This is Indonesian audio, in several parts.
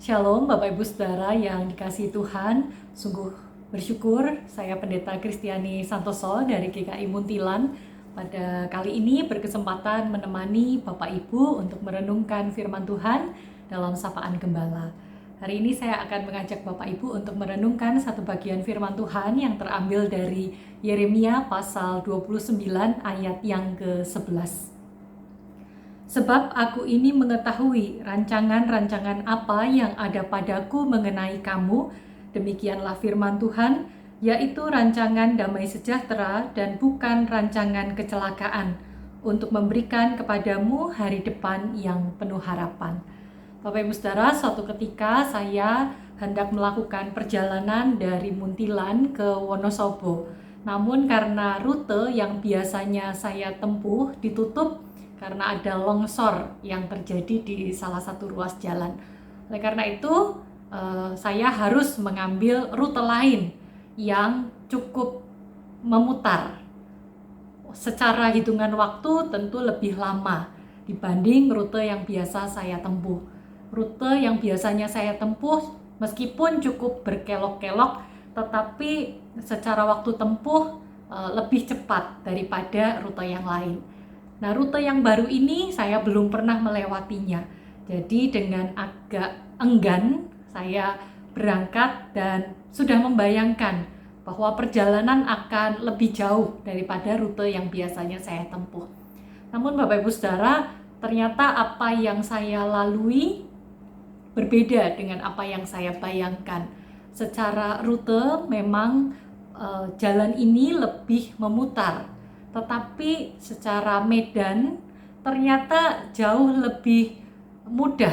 Shalom Bapak Ibu Saudara yang dikasihi Tuhan. Sungguh bersyukur saya Pendeta Kristiani Santoso dari GKI Muntilan pada kali ini berkesempatan menemani Bapak Ibu untuk merenungkan firman Tuhan dalam Sapaan Gembala. Hari ini saya akan mengajak Bapak Ibu untuk merenungkan satu bagian firman Tuhan yang terambil dari Yeremia pasal 29 ayat yang ke-11. Sebab aku ini mengetahui rancangan-rancangan apa yang ada padaku mengenai kamu, demikianlah firman Tuhan, yaitu rancangan damai sejahtera dan bukan rancangan kecelakaan, untuk memberikan kepadamu hari depan yang penuh harapan. Bapak Ibu Saudara, suatu ketika saya hendak melakukan perjalanan dari Muntilan ke Wonosobo. Namun karena rute yang biasanya saya tempuh ditutup karena ada longsor yang terjadi di salah satu ruas jalan. Oleh karena itu, saya harus mengambil rute lain yang cukup memutar. Secara hitungan waktu tentu lebih lama dibanding rute yang biasa saya tempuh. Rute yang biasanya saya tempuh meskipun cukup berkelok-kelok, tetapi secara waktu tempuh lebih cepat daripada rute yang lain. Nah, rute yang baru ini saya belum pernah melewatinya. Jadi dengan agak enggan saya berangkat dan sudah membayangkan bahwa perjalanan akan lebih jauh daripada rute yang biasanya saya tempuh. Namun Bapak Ibu Saudara, ternyata apa yang saya lalui berbeda dengan apa yang saya bayangkan. Secara rute memang jalan ini lebih memutar, tetapi secara medan ternyata jauh lebih mudah.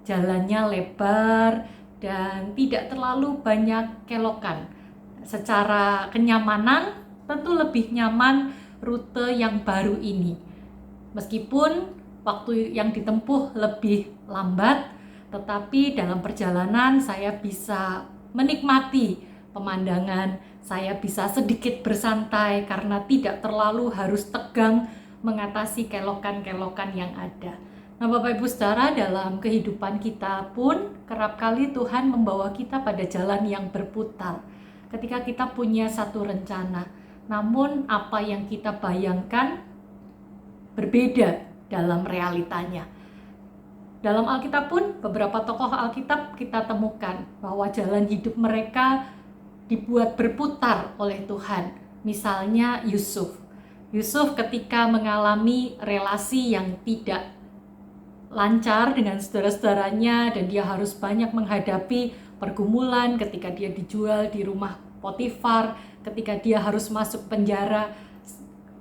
Jalannya lebar dan tidak terlalu banyak kelokan. Secara kenyamanan tentu lebih nyaman rute yang baru ini. Meskipun waktu yang ditempuh lebih lambat, tetapi dalam perjalanan saya bisa menikmati pemandangan, saya bisa sedikit bersantai karena tidak terlalu harus tegang mengatasi kelokan-kelokan yang ada. Nah, Bapak Ibu Saudara, dalam kehidupan kita pun kerap kali Tuhan membawa kita pada jalan yang berputar. Ketika kita punya satu rencana, namun apa yang kita bayangkan berbeda dalam realitanya. Dalam Alkitab pun beberapa tokoh Alkitab kita temukan bahwa jalan hidup mereka dibuat berputar oleh Tuhan. Misalnya Yusuf ketika mengalami relasi yang tidak lancar dengan saudara-saudaranya dan dia harus banyak menghadapi pergumulan ketika dia dijual di rumah Potifar, ketika dia harus masuk penjara.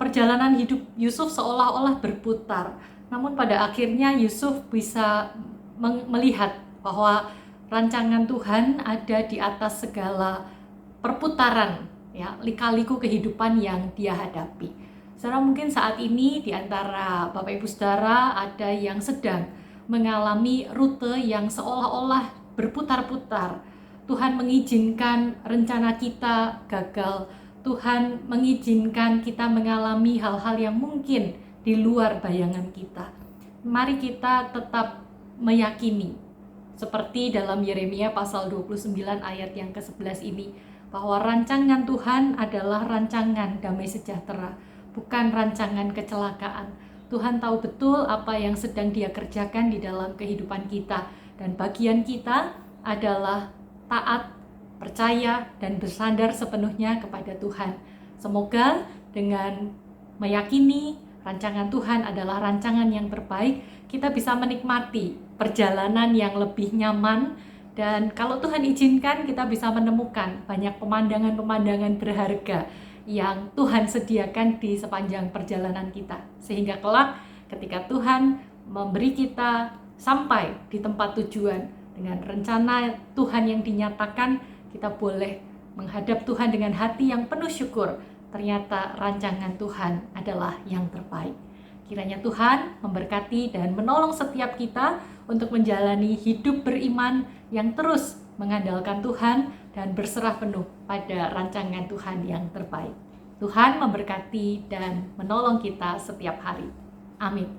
Perjalanan hidup Yusuf seolah-olah berputar. Namun pada akhirnya Yusuf bisa melihat bahwa rancangan Tuhan ada di atas segala perputaran, ya, lika-liku kehidupan yang dia hadapi. Saudara, mungkin saat ini di antara Bapak Ibu Saudara ada yang sedang mengalami rute yang seolah-olah berputar-putar. Tuhan mengizinkan rencana kita gagal. Tuhan mengizinkan kita mengalami hal-hal yang mungkin di luar bayangan kita. Mari kita tetap meyakini, seperti dalam Yeremia pasal 29 ayat yang ke-11 ini, bahwa rancangan Tuhan adalah rancangan damai sejahtera, bukan rancangan kecelakaan. Tuhan tahu betul apa yang sedang Dia kerjakan di dalam kehidupan kita, dan bagian kita adalah taat, percaya, dan bersandar sepenuhnya kepada Tuhan. Semoga dengan meyakini rancangan Tuhan adalah rancangan yang terbaik, kita bisa menikmati perjalanan yang lebih nyaman. Dan kalau Tuhan izinkan, kita bisa menemukan banyak pemandangan-pemandangan berharga yang Tuhan sediakan di sepanjang perjalanan kita. Sehingga kelak ketika Tuhan memberi kita sampai di tempat tujuan dengan rencana Tuhan yang dinyatakan, kita boleh menghadap Tuhan dengan hati yang penuh syukur. Ternyata rancangan Tuhan adalah yang terbaik. Kiranya Tuhan memberkati dan menolong setiap kita untuk menjalani hidup beriman yang terus mengandalkan Tuhan dan berserah penuh pada rancangan Tuhan yang terbaik. Tuhan memberkati dan menolong kita setiap hari. Amin.